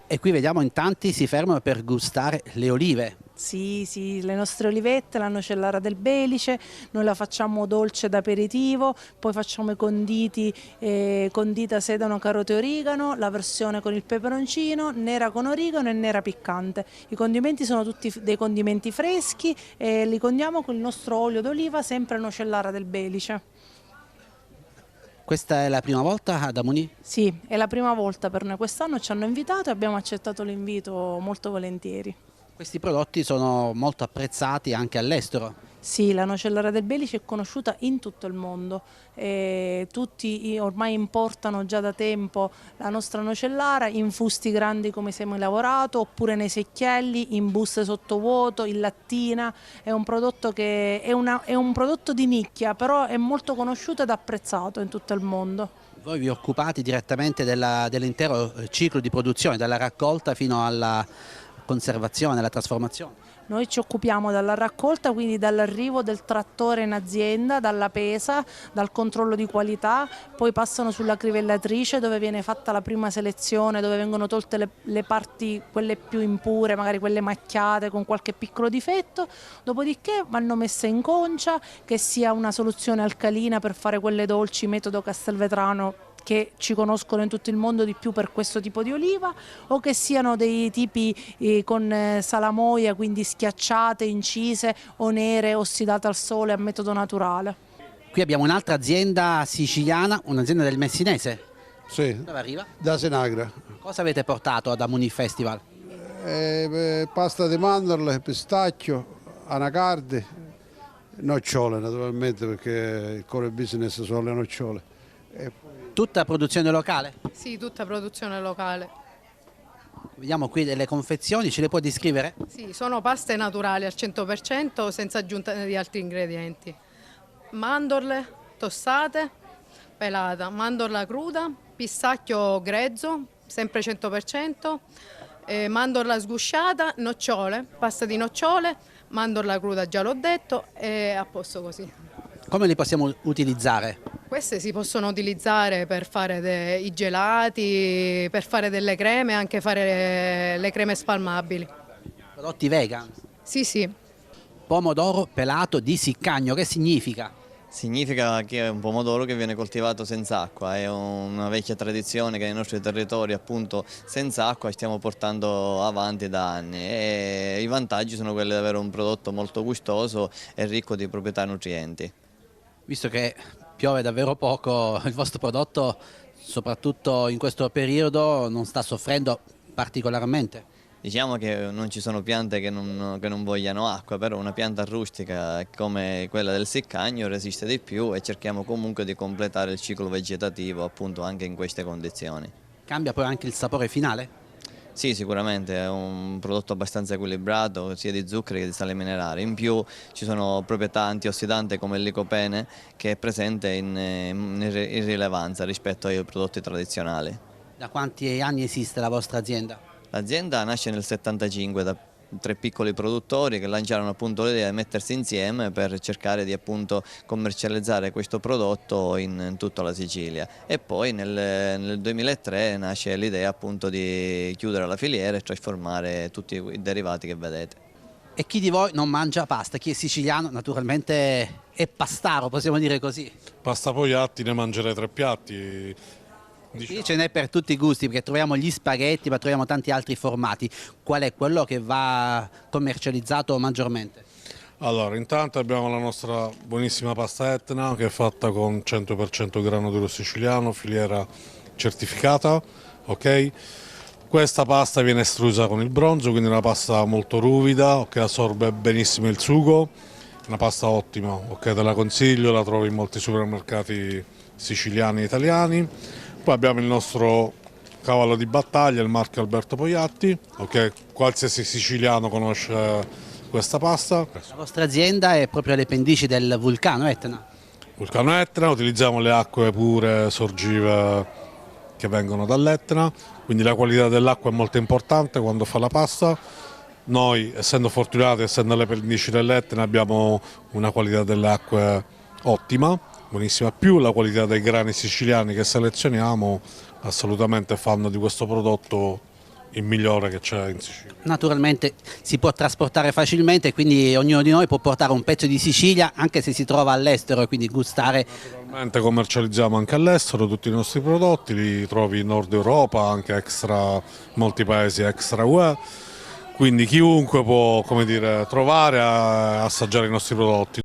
E qui vediamo in tanti si fermano per gustare le olive. Sì, sì, le nostre olivette, la nocellara del Belice, noi la facciamo dolce d'aperitivo, poi facciamo i conditi, condita sedano, carote e origano, la versione con il peperoncino, nera con origano e nera piccante. I condimenti sono tutti dei condimenti freschi e li condiamo con il nostro olio d'oliva, sempre nocellara del Belice. Questa è la prima volta ad Amoni? Sì, è la prima volta per noi, quest'anno ci hanno invitato e abbiamo accettato l'invito molto volentieri. Questi prodotti sono molto apprezzati anche all'estero. Sì, la nocellara del Belice è conosciuta in tutto il mondo, ormai importano già da tempo la nostra nocellara in fusti grandi come semilavorato oppure nei secchielli, in buste sottovuoto, in lattina, è un prodotto che è un prodotto di nicchia, però è molto conosciuto ed apprezzato in tutto il mondo. Voi vi occupate direttamente dell'intero ciclo di produzione, dalla raccolta fino alla conservazione, alla trasformazione. Noi ci occupiamo dalla raccolta, quindi dall'arrivo del trattore in azienda, dalla pesa, dal controllo di qualità, poi passano sulla crivellatrice dove viene fatta la prima selezione, dove vengono tolte le parti, quelle più impure, magari quelle macchiate con qualche piccolo difetto, dopodiché vanno messe in concia, che sia una soluzione alcalina per fare quelle dolci, metodo Castelvetrano, che ci conoscono in tutto il mondo di più per questo tipo di oliva, o che siano dei tipi con salamoia, quindi schiacciate, incise o nere, ossidate al sole a metodo naturale. Qui abbiamo un'altra azienda siciliana, un'azienda del Messinese. Sì, Dove arriva? da Senagra. Cosa avete portato ad Amoni Festival? Pasta di mandorle, pistacchio, anacardi, nocciole naturalmente perché il core business sono le nocciole. Tutta produzione locale? Sì, tutta produzione locale. Vediamo qui delle confezioni, ce le può descrivere? Sì, sono paste naturali al 100% senza aggiunta di altri ingredienti. Mandorle tossate, pelata, mandorla cruda, pistacchio grezzo, sempre 100%, mandorla sgusciata, nocciole, pasta di nocciole, mandorla cruda già l'ho detto e a posto così. Come li possiamo utilizzare? Queste si possono utilizzare per fare i gelati, per fare delle creme, anche fare le creme spalmabili. Prodotti vegan? Sì, sì. Pomodoro pelato di Siccagno, che significa? Significa che è un pomodoro che viene coltivato senza acqua, è una vecchia tradizione che nei nostri territori appunto senza acqua stiamo portando avanti da anni e i vantaggi sono quelli di avere un prodotto molto gustoso e ricco di proprietà nutrienti. Visto che piove davvero poco, il vostro prodotto, soprattutto in questo periodo, non sta soffrendo particolarmente. Diciamo che non ci sono piante che non vogliano acqua, però una pianta rustica come quella del Siccagno resiste di più e cerchiamo comunque di completare il ciclo vegetativo appunto anche in queste condizioni. Cambia poi anche il sapore finale? Sì, sicuramente è un prodotto abbastanza equilibrato sia di zuccheri che di sale minerale. In più ci sono proprietà antiossidanti come il licopene che è presente in rilevanza rispetto ai prodotti tradizionali. Da quanti anni esiste la vostra azienda? L'azienda nasce nel 1975 da 3 piccoli produttori che lanciarono appunto l'idea di mettersi insieme per cercare di appunto commercializzare questo prodotto in tutta la Sicilia e poi nel 2003 nasce l'idea appunto di chiudere la filiera e trasformare tutti i derivati che vedete. E chi di voi non mangia pasta? Chi è siciliano naturalmente è pastaro, possiamo dire così. Pasta Pogliatti ne mangerei 3 piatti. Qui ce n'è per tutti i gusti perché troviamo gli spaghetti ma troviamo tanti altri formati. Qual è quello che va commercializzato maggiormente? Allora, intanto abbiamo la nostra buonissima pasta Etna che è fatta con 100% grano duro siciliano, filiera certificata, ok? Questa pasta viene estrusa con il bronzo, quindi è una pasta molto ruvida, che assorbe benissimo il sugo, una pasta ottima, ok? Te la consiglio, la trovi in molti supermercati siciliani e italiani. Poi abbiamo il nostro cavallo di battaglia, il marchio Alberto Pogliatti, ok? Qualsiasi siciliano conosce questa pasta. La vostra azienda è proprio alle pendici del vulcano Etna. Vulcano Etna, utilizziamo le acque pure sorgive che vengono dall'Etna, quindi la qualità dell'acqua è molto importante quando fa la pasta. Noi, essendo fortunati, essendo alle pendici dell'Etna, abbiamo una qualità delle acque ottima, buonissima, più la qualità dei grani siciliani che selezioniamo assolutamente fanno di questo prodotto il migliore che c'è in Sicilia. Naturalmente si può trasportare facilmente, quindi ognuno di noi può portare un pezzo di Sicilia anche se si trova all'estero e quindi gustare. Naturalmente commercializziamo anche all'estero tutti i nostri prodotti, li trovi in Nord Europa, anche extra, molti paesi extra UE, quindi chiunque può, come dire, trovare e assaggiare i nostri prodotti.